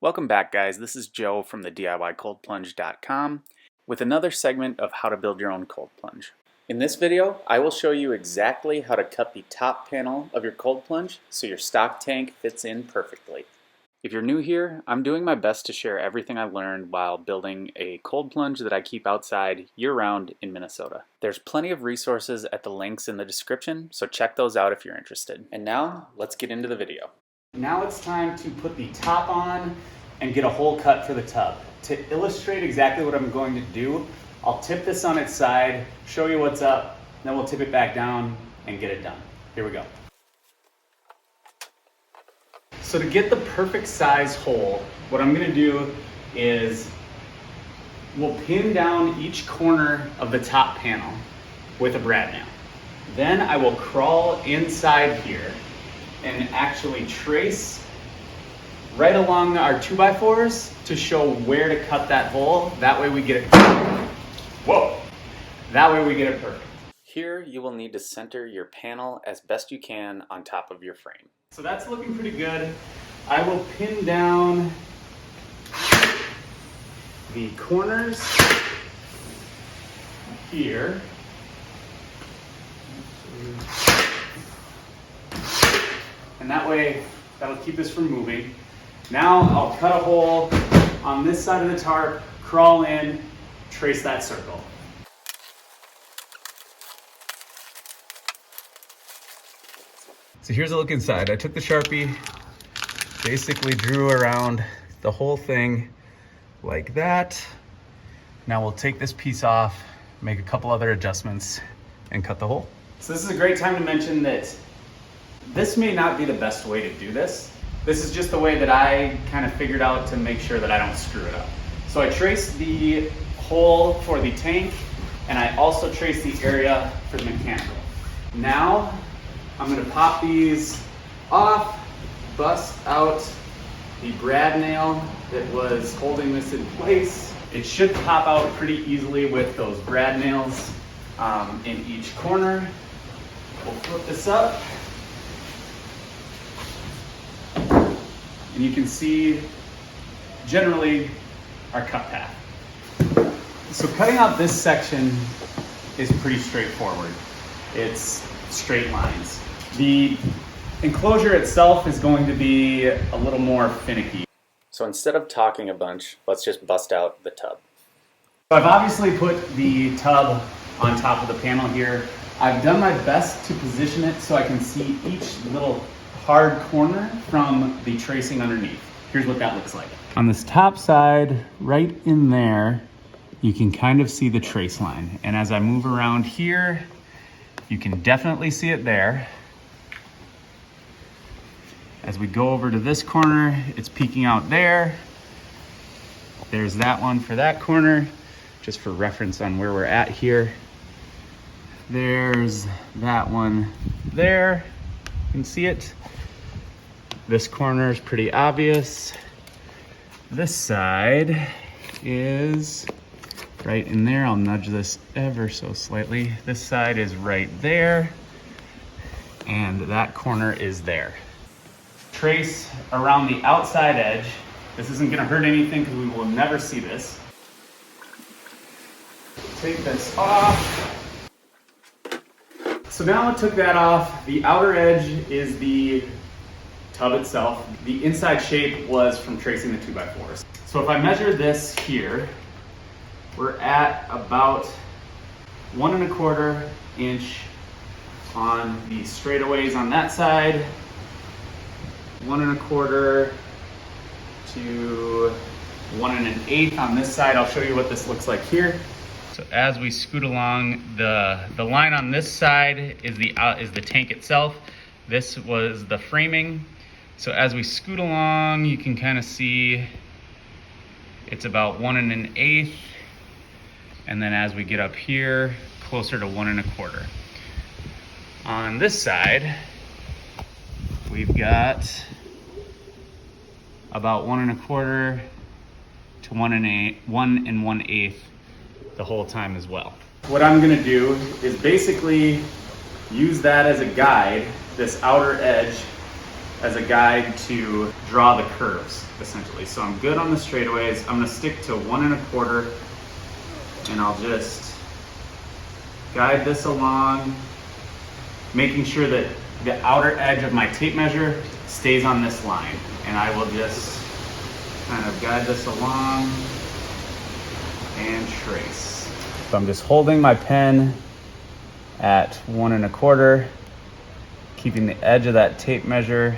Welcome back, guys. This is Joe from the diycoldplunge.com with another segment of how to build your own cold plunge. In this video, I will show you exactly how to cut the top panel of your cold plunge so your stock tank fits in perfectly. If you're new here, I'm doing my best to share everything I learned while building a cold plunge that I keep outside year-round in Minnesota. There's plenty of resources at the links in the description, so check those out if you're interested. And now, let's get into the video. Now it's time to put the top on and get a hole cut for the tub. To illustrate exactly what I'm going to do, I'll tip this on its side, show you what's up, then we'll tip it back down and get it done. Here we go. So to get the perfect size hole, what I'm gonna do is we'll pin down each corner of the top panel with a brad nail. Then I will crawl inside here and actually trace right along our 2x4s to show where to cut that hole. That way we get it perfect. Whoa! That way we get it perfect. Here you will need to center your panel as best you can on top of your frame. So that's looking pretty good. I will pin down the corners here. And that way, that'll keep this from moving. Now I'll cut a hole on this side of the tarp, crawl in, trace that circle. So here's a look inside. I took the Sharpie, basically drew around the whole thing like that. Now we'll take this piece off, make a couple other adjustments, and cut the hole. So this is a great time to mention that this may not be the best way to do this. This is just the way that I kind of figured out to make sure that I don't screw it up. So I traced the hole for the tank, and I also traced the area for the mechanical. Now I'm gonna pop these off, bust out the brad nail that was holding this in place. It should pop out pretty easily with those brad nails in each corner. We'll flip this up. And you can see generally our cut path. So cutting out this section is pretty straightforward. It's straight lines. The enclosure itself is going to be a little more finicky. So instead of talking a bunch, let's just bust out the tub. So I've obviously put the tub on top of the panel here. I've done my best to position it so I can see each little hard corner from the tracing underneath. Here's what that looks like. On this top side, right in there, you can kind of see the trace line. And as I move around here, you can definitely see it there. As we go over to this corner, it's peeking out there. There's that one for that corner, just for reference on where we're at here. There's that one there. You can see it. This corner is pretty obvious. This side is right in there. I'll nudge this ever so slightly. This side is right there, and that corner is there. Trace around the outside edge. This isn't gonna hurt anything because we will never see this. Take this off. So now I took that off. The outer edge is the tub itself. The inside shape was from tracing the 2x4s. So if I measure this here, we're at about 1 1/4 inch on the straightaways on that side, 1 1/4 to 1 1/8 on this side. I'll show you what this looks like here. So as we scoot along, the line on this side is the tank itself. This was the framing. So as we scoot along, you can kind of see it's about 1 1/8. And then as we get up here, closer to 1 1/4. On this side, we've got about 1 1/4 to 1 1/8 the whole time as well. What I'm gonna do is basically use that as a guide, this outer edge, as a guide to draw the curves, essentially. So I'm good on the straightaways. I'm gonna stick to 1 1/4, and I'll just guide this along, making sure that the outer edge of my tape measure stays on this line. And I will just kind of guide this along and trace. So I'm just holding my pen at 1 1/4, keeping the edge of that tape measure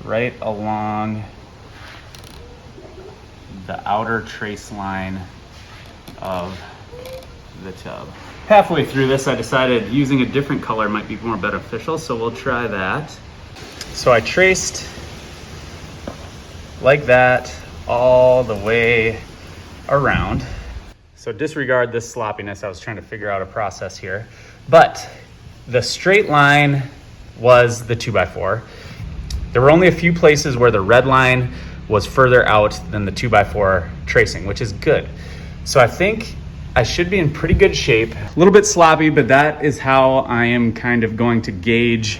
right along the outer trace line of the tub. Halfway through this, I decided using a different color might be more beneficial, so we'll try that. So I traced like that all the way around. So disregard this sloppiness. I was trying to figure out a process here. But the straight line was the 2x4. There were only a few places where the red line was further out than the 2x4 tracing, which is good. So I think I should be in pretty good shape. A little bit sloppy, but that is how I am kind of going to gauge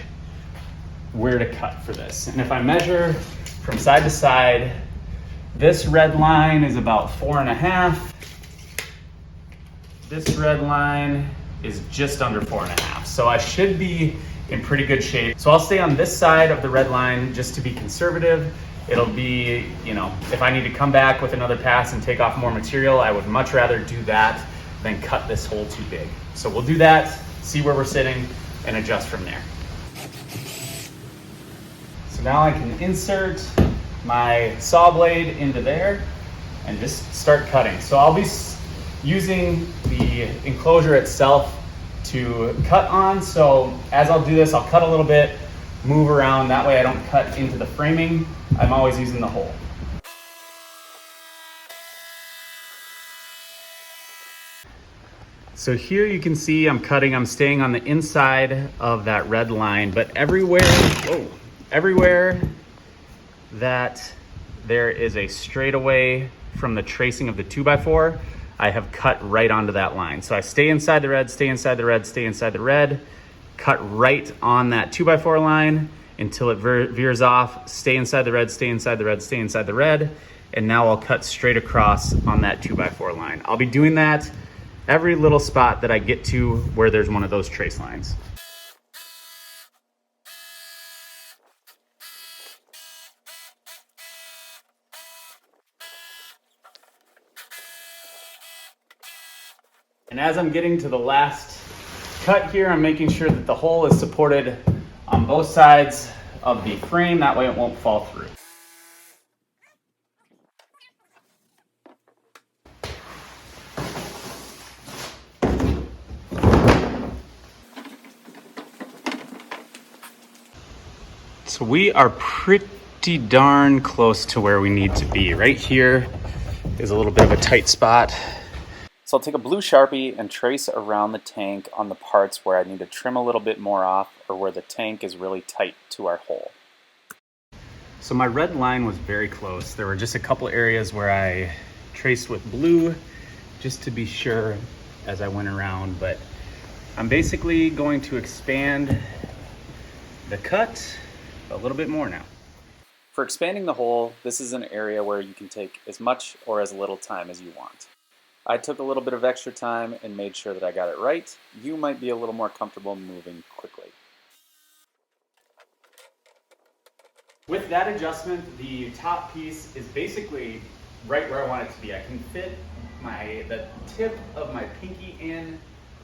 where to cut for this. And if I measure from side to side, this red line is about 4 1/2. This red line is just under 4 1/2. So I should be in pretty good shape. So I'll stay on this side of the red line just to be conservative. It'll be, you know, if I need to come back with another pass and take off more material, I would much rather do that than cut this hole too big. So we'll do that, see where we're sitting, and adjust from there. So now I can insert my saw blade into there and just start cutting. So I'll be using the enclosure itself to cut on. So as I'll do this, I'll cut a little bit, move around. That way I don't cut into the framing. I'm always using the hole. So here you can see I'm cutting, I'm staying on the inside of that red line, but everywhere that there is a straightaway from the tracing of the 2x4, I have cut right onto that line. So I stay inside the red, stay inside the red, stay inside the red, cut right on that 2x4 line until it veers off, stay inside the red, stay inside the red, stay inside the red, and now I'll cut straight across on that 2x4 line. I'll be doing that every little spot that I get to where there's one of those trace lines. And as I'm getting to the last cut here, I'm making sure that the hole is supported on both sides of the frame. That way it won't fall through. So we are pretty darn close to where we need to be. Right here is a little bit of a tight spot. So I'll take a blue Sharpie and trace around the tank on the parts where I need to trim a little bit more off or where the tank is really tight to our hole. So my red line was very close. There were just a couple areas where I traced with blue just to be sure as I went around, but I'm basically going to expand the cut a little bit more now. For expanding the hole, this is an area where you can take as much or as little time as you want. I took a little bit of extra time and made sure that I got it right. You might be a little more comfortable moving quickly. With that adjustment, the top piece is basically right where I want it to be. I can fit the tip of my pinky in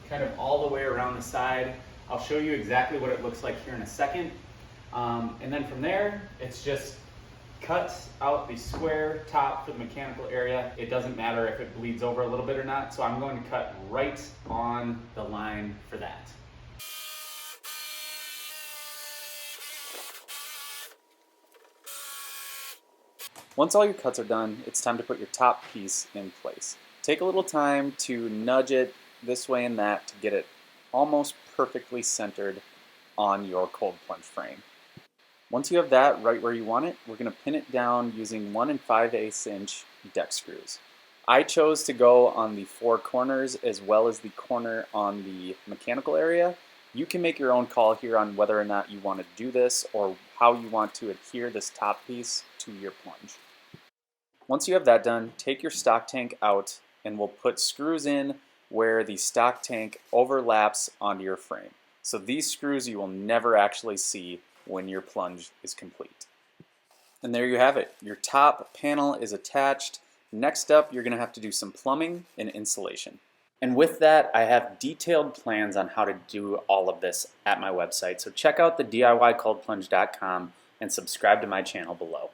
kind of all the way around the side. I'll show you exactly what it looks like here in a second. And then from there, it's just cut out the square top for the mechanical area. It doesn't matter if it bleeds over a little bit or not, so I'm going to cut right on the line for that. Once all your cuts are done, it's time to put your top piece in place. Take a little time to nudge it this way and that to get it almost perfectly centered on your cold plunge frame. Once you have that right where you want it, we're going to pin it down using 1 5/8 inch deck screws. I chose to go on the 4 corners as well as the corner on the mechanical area. You can make your own call here on whether or not you want to do this or how you want to adhere this top piece to your plunge. Once you have that done, take your stock tank out and we'll put screws in where the stock tank overlaps onto your frame. So these screws you will never actually see when your plunge is complete. And there you have it. Your top panel is attached. Next up, you're going to have to do some plumbing and insulation. And with that, I have detailed plans on how to do all of this at my website. So check out the diycoldplunge.com and subscribe to my channel below.